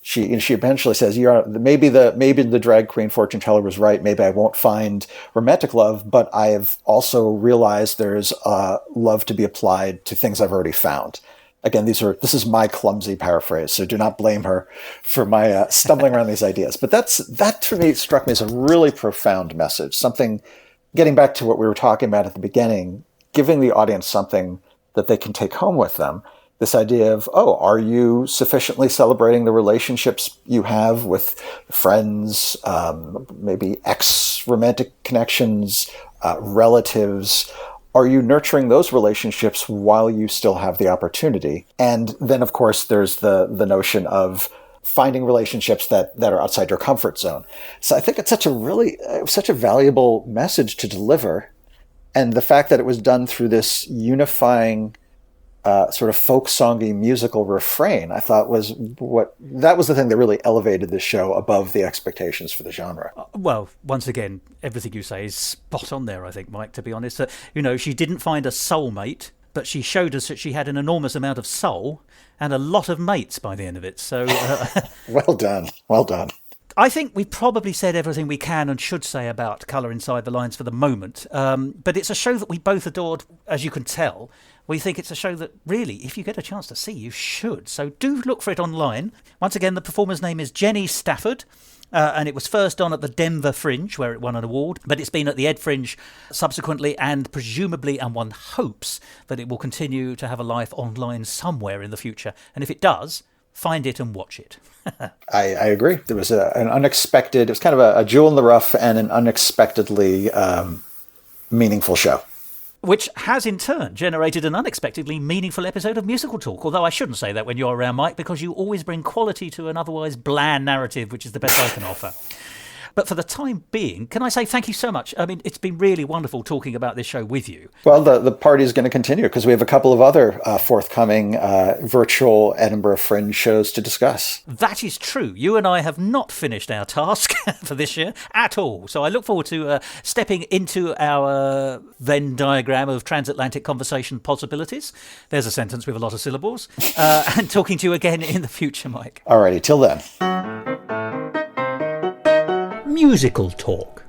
She eventually says, maybe the drag queen fortune teller was right. Maybe I won't find romantic love, but I have also realized there's love to be applied to things I've already found. Again, this is my clumsy paraphrase, so do not blame her for my stumbling around these ideas. But that to me struck me as a really profound message. Something, getting back to what we were talking about at the beginning, giving the audience something that they can take home with them. This idea of, oh, are you sufficiently celebrating the relationships you have with friends, maybe ex-romantic connections, relatives? Are you nurturing those relationships while you still have the opportunity? And then, of course, there's the notion of finding relationships that are outside your comfort zone. So I think it's such a valuable message to deliver. And the fact that it was done through this unifying sort of folk-songy musical refrain, I thought was the thing that really elevated the show above the expectations for the genre. Well, once again, everything you say is spot on there, I think, Mike, to be honest. She didn't find a soulmate, but she showed us that she had an enormous amount of soul and a lot of mates by the end of it. So, Well done. Well done. I think we've probably said everything we can and should say about Colour Inside the Lines for the moment. But it's a show that we both adored, as you can tell. We think it's a show that really, if you get a chance to see, you should. So do look for it online. Once again, the performer's name is Jenny Stafford. And it was first on at the Denver Fringe, where it won an award, but it's been at the Ed Fringe subsequently, and presumably, and one hopes, that it will continue to have a life online somewhere in the future. And if it does, find it and watch it. I agree. There was an unexpected, it was kind of a jewel in the rough and an unexpectedly meaningful show. Which has in turn generated an unexpectedly meaningful episode of Musical Talk. Although I shouldn't say that when you're around, Mike, because you always bring quality to an otherwise bland narrative, which is the best I can offer. But for the time being, can I say thank you so much? I mean, it's been really wonderful talking about this show with you. Well, the party is going to continue because we have a couple of other forthcoming virtual Edinburgh Fringe shows to discuss. That is true. You and I have not finished our task for this year at all. So I look forward to stepping into our Venn diagram of transatlantic conversation possibilities. There's a sentence with a lot of syllables. And talking to you again in the future, Mike. All righty, till then. Musical Talk.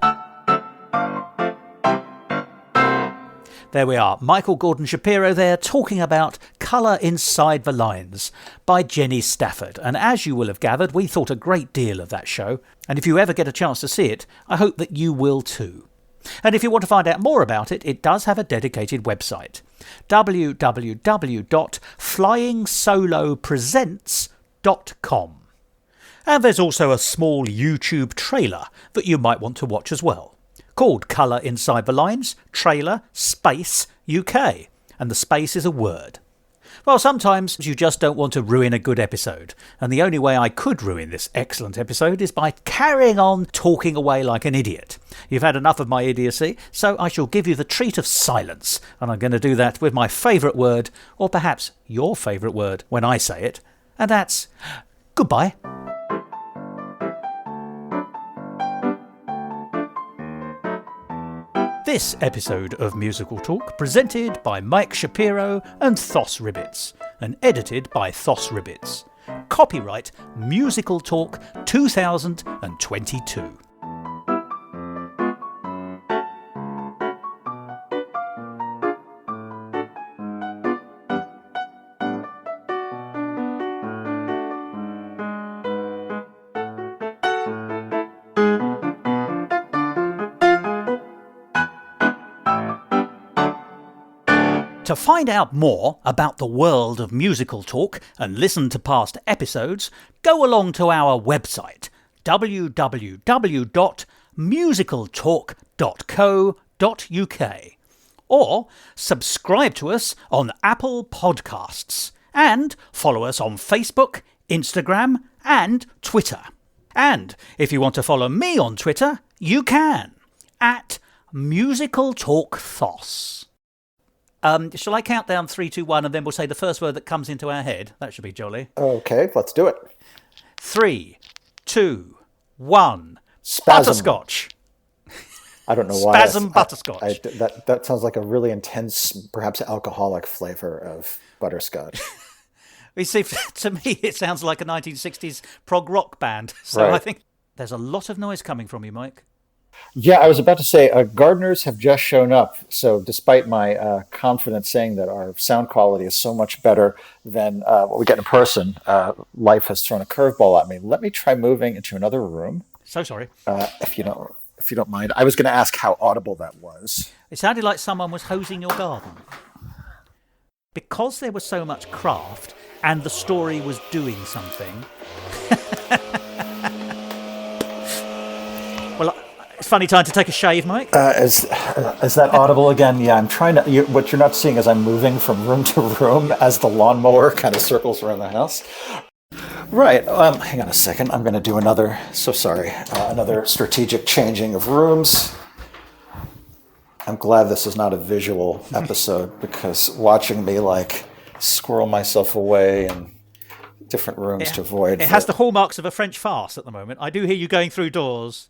There we are, Michael Gordon-Shapiro there talking about Colour Inside the Lines by Jenny Stafford. And as you will have gathered, we thought a great deal of that show. And if you ever get a chance to see it, I hope that you will too. And if you want to find out more about it, it does have a dedicated website, www.flyingsolopresents.com. And there's also a small YouTube trailer that you might want to watch as well, called Colour Inside the Lines, trailer, space, UK. And the space is a word. Well, sometimes you just don't want to ruin a good episode. And the only way I could ruin this excellent episode is by carrying on talking away like an idiot. You've had enough of my idiocy, so I shall give you the treat of silence. And I'm going to do that with my favourite word, or perhaps your favourite word when I say it. And that's goodbye. This episode of Musical Talk presented by Mike Shapiro and Thos Ribbits and edited by Thos Ribbits. Copyright Musical Talk 2022. To find out more about the world of Musical Talk and listen to past episodes, go along to our website, www.musicaltalk.co.uk, or subscribe to us on Apple Podcasts, and follow us on Facebook, Instagram, and Twitter. And if you want to follow me on Twitter, you can, at Musical Talk Thos. Shall I count down 3, 2, 1, and then we'll say the first word that comes into our head? That should be jolly. Okay, let's do it. 3, 2, 1. Spasm. Butterscotch. I don't know why. Spasm butterscotch. That sounds like a really intense, perhaps alcoholic flavor of butterscotch. You see, to me, it sounds like a 1960s prog rock band. So right. I think there's a lot of noise coming from you, Mike. Yeah, I was about to say, gardeners have just shown up. So despite my confidence saying that our sound quality is so much better than what we get in person, life has thrown a curveball at me. Let me try moving into another room. So sorry. If you don't mind. I was going to ask how audible that was. It sounded like someone was hosing your garden. because there was so much craft and the story was doing something. Well, it's funny time to take a shave, Mike. Is that audible again? Yeah, I'm trying to. What you're not seeing is I'm moving from room to room as the lawnmower kind of circles around the house. Right. Hang on a second. I'm going to do another. So sorry. Another strategic changing of rooms. I'm glad this is not a visual episode because watching me like squirrel myself away in different rooms to avoid. It has the hallmarks of a French farce at the moment. I do hear you going through doors.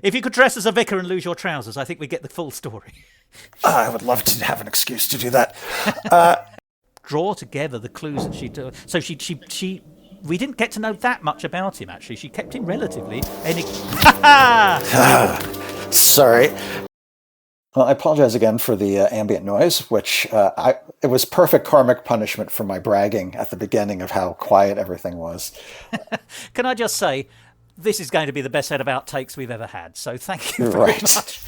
If you could dress as a vicar and lose your trousers, I think we get the full story. I would love to have an excuse to do that. Draw together the clues that she do. So she. We didn't get to know that much about him. Actually, she kept him relatively. Sorry. Well, I apologize again for the ambient noise, which it was perfect karmic punishment for my bragging at the beginning of how quiet everything was. Can I just say, this is going to be the best set of outtakes we've ever had. So thank you very much.